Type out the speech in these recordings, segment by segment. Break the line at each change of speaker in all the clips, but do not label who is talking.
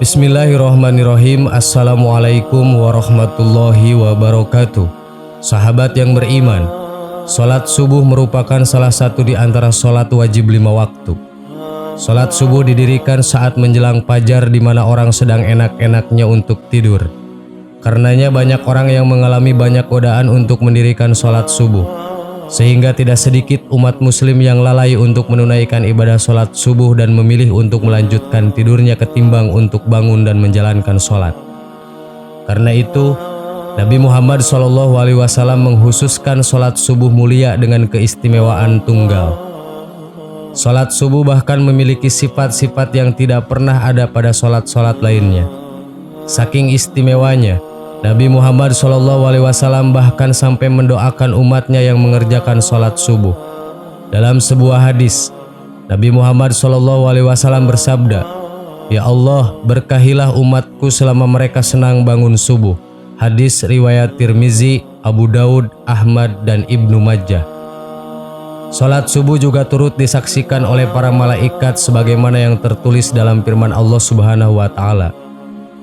Bismillahirrahmanirrahim. Assalamualaikum warahmatullahi wabarakatuh. Sahabat yang beriman, sholat subuh merupakan salah satu di antara sholat wajib 5 waktu. Sholat subuh didirikan saat menjelang fajar di mana orang sedang enak-enaknya untuk tidur. Karenanya banyak orang yang mengalami banyak godaan untuk mendirikan sholat subuh, sehingga tidak sedikit umat muslim yang lalai untuk menunaikan ibadah sholat subuh dan memilih untuk melanjutkan tidurnya ketimbang untuk bangun dan menjalankan sholat. Karena itu, Nabi Muhammad SAW menghususkan sholat subuh mulia dengan keistimewaan tunggal. Sholat subuh bahkan memiliki sifat-sifat yang tidak pernah ada pada sholat-sholat lainnya. Saking istimewanya, Nabi Muhammad SAW bahkan sampai mendoakan umatnya yang mengerjakan sholat subuh. Dalam sebuah hadis, Nabi Muhammad SAW bersabda, "Ya Allah, berkahilah umatku selama mereka senang bangun subuh." Hadis riwayat Tirmizi, Abu Daud, Ahmad, dan Ibnu Majah. Sholat subuh juga turut disaksikan oleh para malaikat sebagaimana yang tertulis dalam firman Allah Subhanahu wa Ta'ala.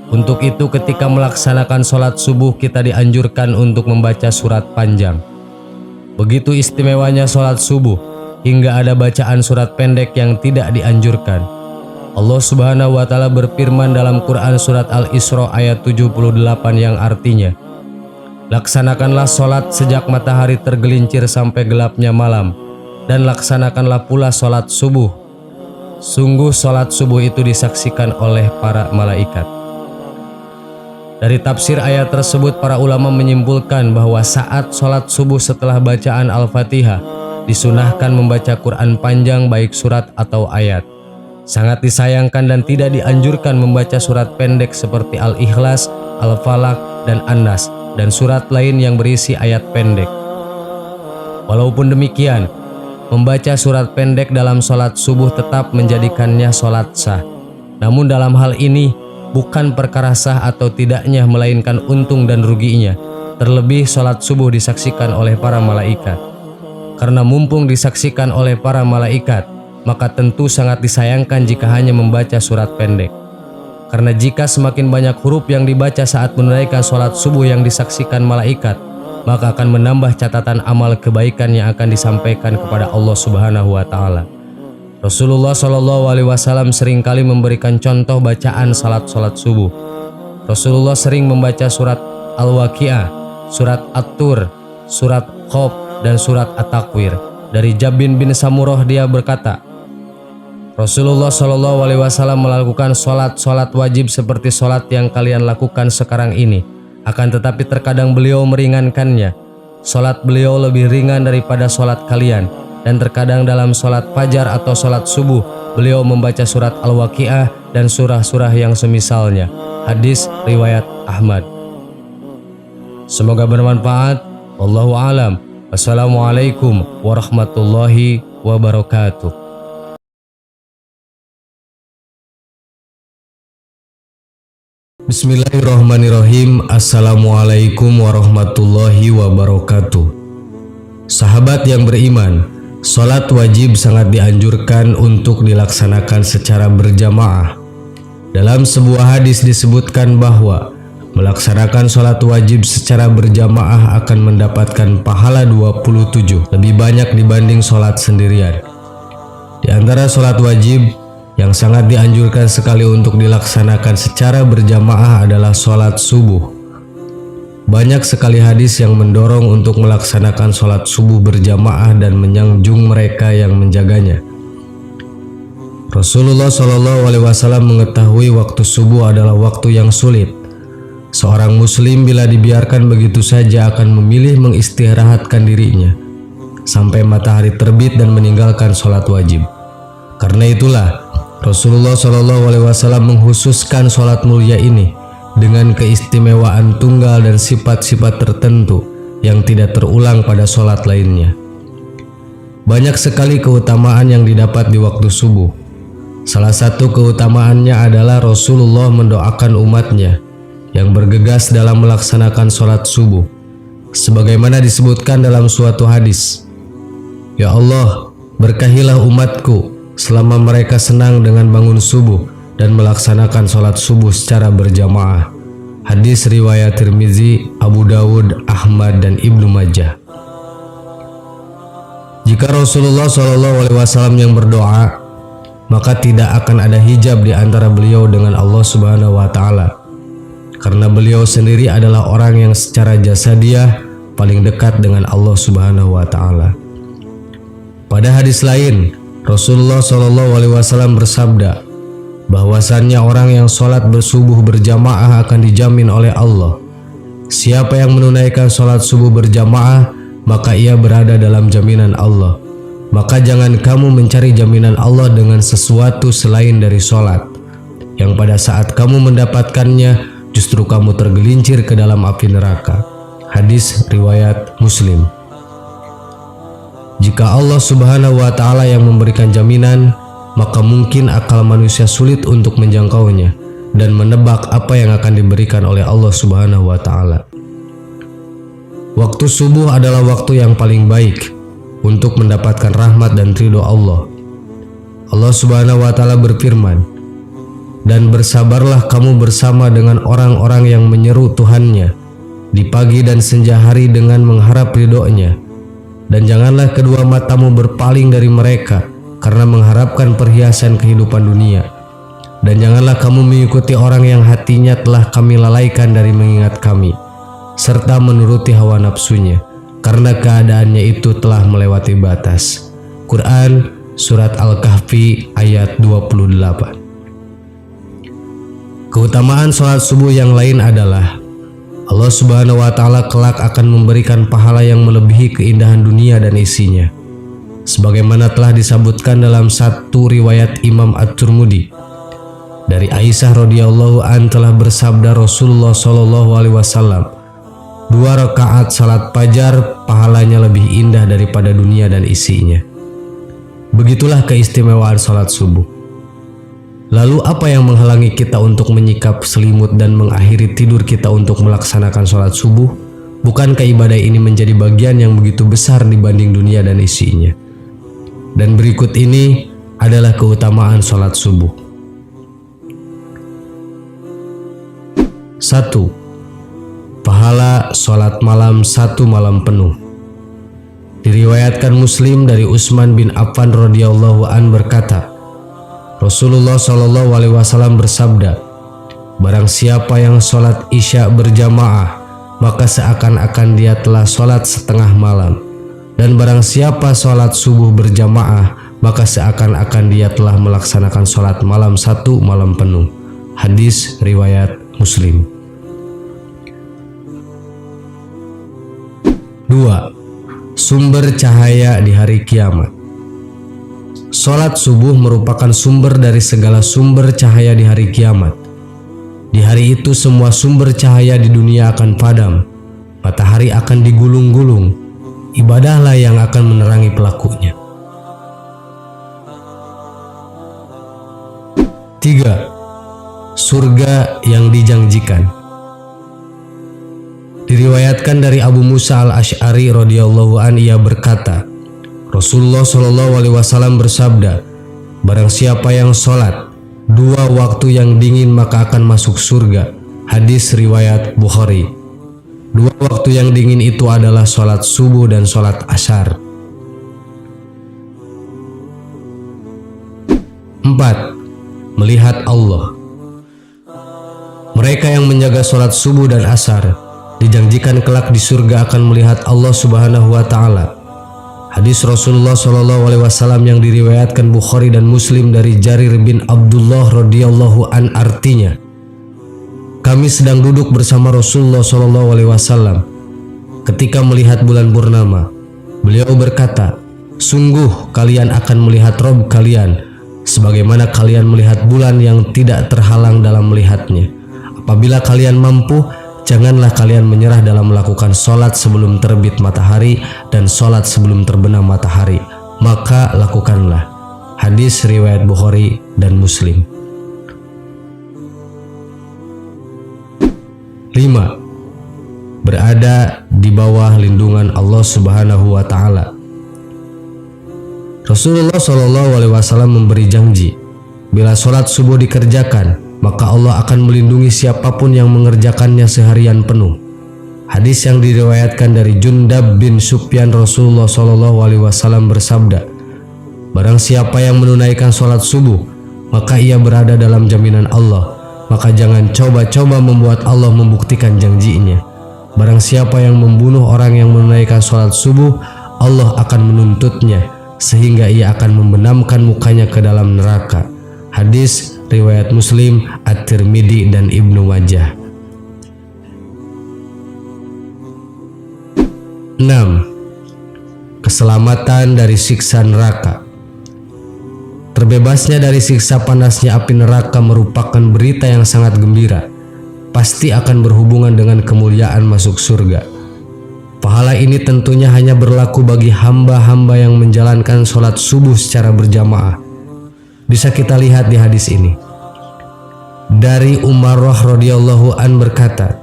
Untuk itu ketika melaksanakan sholat subuh kita dianjurkan untuk membaca surat panjang. Begitu istimewanya sholat subuh hingga ada bacaan surat pendek yang tidak dianjurkan. Allah Subhanahu wa Ta'ala berfirman dalam Quran surat Al-Isra ayat 78 yang artinya, "Laksanakanlah sholat sejak matahari tergelincir sampai gelapnya malam, dan laksanakanlah pula sholat subuh. Sungguh sholat subuh itu disaksikan oleh para malaikat." Dari tafsir ayat tersebut, para ulama menyimpulkan bahwa saat sholat subuh setelah bacaan Al-Fatihah, disunahkan membaca Quran panjang baik surat atau ayat. Sangat disayangkan dan tidak dianjurkan membaca surat pendek seperti Al-Ikhlas, Al-Falaq, dan An-Nas, dan surat lain yang berisi ayat pendek. Walaupun demikian, membaca surat pendek dalam sholat subuh tetap menjadikannya sholat sah. Namun dalam hal ini, bukan perkara sah atau tidaknya, melainkan untung dan ruginya. Terlebih sholat subuh disaksikan oleh para malaikat. Karena mumpung disaksikan oleh para malaikat, maka tentu sangat disayangkan jika hanya membaca surat pendek. Karena jika semakin banyak huruf yang dibaca saat menunaikan sholat subuh yang disaksikan malaikat, maka akan menambah catatan amal kebaikan yang akan disampaikan kepada Allah Subhanahu wa Ta'ala. Rasulullah SAW seringkali memberikan contoh bacaan salat-salat subuh. Rasulullah sering membaca surat Al-Waqi'ah, surat At-Tur, surat Qaf, dan surat At-Takwir. Dari Jabin bin Samurah dia berkata, Rasulullah SAW melakukan sholat wajib seperti sholat yang kalian lakukan sekarang ini. Akan tetapi terkadang beliau meringankannya. Sholat beliau lebih ringan daripada sholat kalian. Dan terkadang dalam sholat fajar atau sholat subuh, beliau membaca surat Al-Waqi'ah dan surah-surah yang semisalnya. Hadis riwayat Ahmad. Semoga bermanfaat. Wallahu a'lam. Wassalamualaikum warahmatullahi wabarakatuh. Bismillahirrahmanirrahim. Assalamualaikum warahmatullahi wabarakatuh. Sahabat yang beriman, sholat wajib sangat dianjurkan untuk dilaksanakan secara berjamaah. Dalam sebuah hadis disebutkan bahwa melaksanakan sholat wajib secara berjamaah akan mendapatkan pahala 27, lebih banyak dibanding sholat sendirian. Di antara sholat wajib yang sangat dianjurkan sekali untuk dilaksanakan secara berjamaah adalah sholat subuh. Banyak sekali hadis yang mendorong untuk melaksanakan sholat subuh berjamaah dan menyanjung mereka yang menjaganya. Rasulullah SAW mengetahui waktu subuh adalah waktu yang sulit. Seorang muslim bila dibiarkan begitu saja akan memilih mengistirahatkan dirinya sampai matahari terbit dan meninggalkan sholat wajib. Karena itulah Rasulullah SAW menghususkan sholat mulia ini dengan keistimewaan tunggal dan sifat-sifat tertentu yang tidak terulang pada sholat lainnya. Banyak sekali keutamaan yang didapat di waktu subuh. Salah satu keutamaannya adalah Rasulullah mendoakan umatnya yang bergegas dalam melaksanakan sholat subuh. Sebagaimana disebutkan dalam suatu hadis, "Ya Allah, berkahilah umatku selama mereka senang dengan bangun subuh dan melaksanakan sholat subuh secara berjamaah. Hadis riwayat Tirmizi, Abu Dawud, Ahmad, dan Ibnu Majah. Jika Rasulullah SAW yang berdoa, maka tidak akan ada hijab di antara beliau dengan Allah Subhanahu wa Ta'ala, karena beliau sendiri adalah orang yang secara jasadiah paling dekat dengan Allah Subhanahu wa Ta'ala. Pada hadis lain, Rasulullah SAW bersabda bahwasannya orang yang sholat bersubuh berjamaah akan dijamin oleh Allah. Siapa yang menunaikan sholat subuh berjamaah, maka ia berada dalam jaminan Allah. Maka jangan kamu mencari jaminan Allah dengan sesuatu selain dari sholat, yang pada saat kamu mendapatkannya justru kamu tergelincir ke dalam api neraka. Hadis riwayat Muslim. Jika Allah Subhanahu wa Ta'ala yang memberikan jaminan, maka mungkin akal manusia sulit untuk menjangkaunya dan menebak apa yang akan diberikan oleh Allah Subhanahu wa Ta'ala. Waktu subuh adalah waktu yang paling baik untuk mendapatkan rahmat dan ridho Allah. Allah Subhanahu wa Ta'ala berfirman, "Dan bersabarlah kamu bersama dengan orang-orang yang menyeru Tuhannya di pagi dan senja hari dengan mengharap ridhonya. Dan janganlah kedua matamu berpaling dari mereka karena mengharapkan perhiasan kehidupan dunia. Dan janganlah kamu mengikuti orang yang hatinya telah kami lalaikan dari mengingat kami, serta menuruti hawa nafsunya, karena keadaannya itu telah melewati batas." Quran Surat Al-Kahfi ayat 28. Keutamaan sholat subuh yang lain adalah Allah Subhanahu wa Ta'ala kelak akan memberikan pahala yang melebihi keindahan dunia dan isinya, sebagaimana telah disebutkan dalam satu riwayat Imam At-Tirmidzi dari Aisyah radhiyallahu an telah bersabda Rasulullah SAW, 2 rakaat salat fajar pahalanya lebih indah daripada dunia dan isinya. Begitulah keistimewaan salat subuh. Lalu apa yang menghalangi kita untuk menyikap selimut dan mengakhiri tidur kita untuk melaksanakan salat subuh? Bukankah ibadah ini menjadi bagian yang begitu besar dibanding dunia dan isinya? Dan berikut ini adalah keutamaan salat subuh. 1. Pahala salat malam 1 malam penuh. Diriwayatkan Muslim dari Utsman bin Affan radhiyallahu an berkata, Rasulullah SAW bersabda, "Barang siapa yang sholat isya berjamaah, maka seakan-akan dia telah sholat setengah malam. Dan barang siapa sholat subuh berjamaah, maka seakan-akan dia telah melaksanakan sholat malam 1 malam penuh." Hadis riwayat Muslim. 2. Sumber cahaya di hari kiamat. Sholat subuh merupakan sumber dari segala sumber cahaya di hari kiamat. Di hari itu semua sumber cahaya di dunia akan padam, matahari akan digulung-gulung, ibadahlah yang akan menerangi pelakunya. 3. Surga yang dijanjikan. Diriwayatkan dari Abu Musa al-Asy'ari radhiyallahu an, ia berkata, Rasulullah SAW bersabda, "Barang siapa yang sholat 2 waktu yang dingin maka akan masuk surga." Hadis riwayat Bukhari. 2 waktu yang dingin itu adalah sholat subuh dan sholat asar. 4. Melihat Allah. Mereka yang menjaga sholat subuh dan asar dijanjikan kelak di surga akan melihat Allah Subhanahu wa Ta'ala. Hadis Rasulullah SAW yang diriwayatkan Bukhari dan Muslim dari Jarir bin Abdullah radhiyallahu an artinya, kami sedang duduk bersama Rasulullah SAW ketika melihat bulan purnama. Beliau berkata, "Sungguh kalian akan melihat Rob kalian sebagaimana kalian melihat bulan yang tidak terhalang dalam melihatnya. Apabila kalian mampu, janganlah kalian menyerah dalam melakukan sholat sebelum terbit matahari dan sholat sebelum terbenam matahari, maka lakukanlah." Hadis riwayat Bukhari dan Muslim. 5. Berada di bawah lindungan Allah Subhanahu wa Ta'ala. Rasulullah SAW memberi janji Bila sholat subuh dikerjakan, maka Allah akan melindungi siapapun yang mengerjakannya seharian penuh. Hadis yang diriwayatkan dari Jundab bin Sufyan, Rasulullah SAW bersabda, barang siapa yang menunaikan sholat subuh, maka ia berada dalam jaminan Allah. Maka jangan coba-coba membuat Allah membuktikan janjinya. Barang siapa yang membunuh orang yang menunaikan sholat subuh, Allah akan menuntutnya, sehingga ia akan membenamkan mukanya ke dalam neraka. Hadis riwayat Muslim, At-Tirmidzi, dan Ibnu Majah. 6. Keselamatan dari siksa neraka. Terbebasnya dari siksa panasnya api neraka merupakan berita yang sangat gembira. Pasti akan berhubungan dengan kemuliaan masuk surga. Pahala ini tentunya hanya berlaku bagi hamba-hamba yang menjalankan sholat subuh secara berjamaah. Bisa kita lihat di hadis ini. Dari Umarrah radhiyallahu an berkata,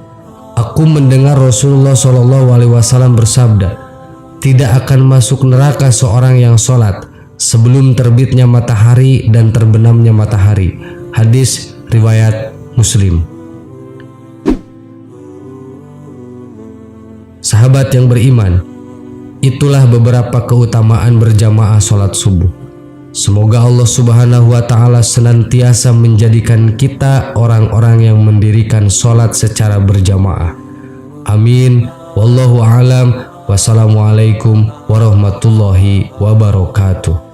aku mendengar Rasulullah SAW bersabda, tidak akan masuk neraka seorang yang sholat sebelum terbitnya matahari dan terbenamnya matahari. Hadis riwayat Muslim. Sahabat yang beriman, itulah beberapa keutamaan berjamaah sholat subuh. Semoga Allah Subhanahu wa Ta'ala senantiasa menjadikan kita orang-orang yang mendirikan sholat secara berjamaah. Amin. Wallahu a'lam. Wassalamualaikum warahmatullahi wabarakatuh.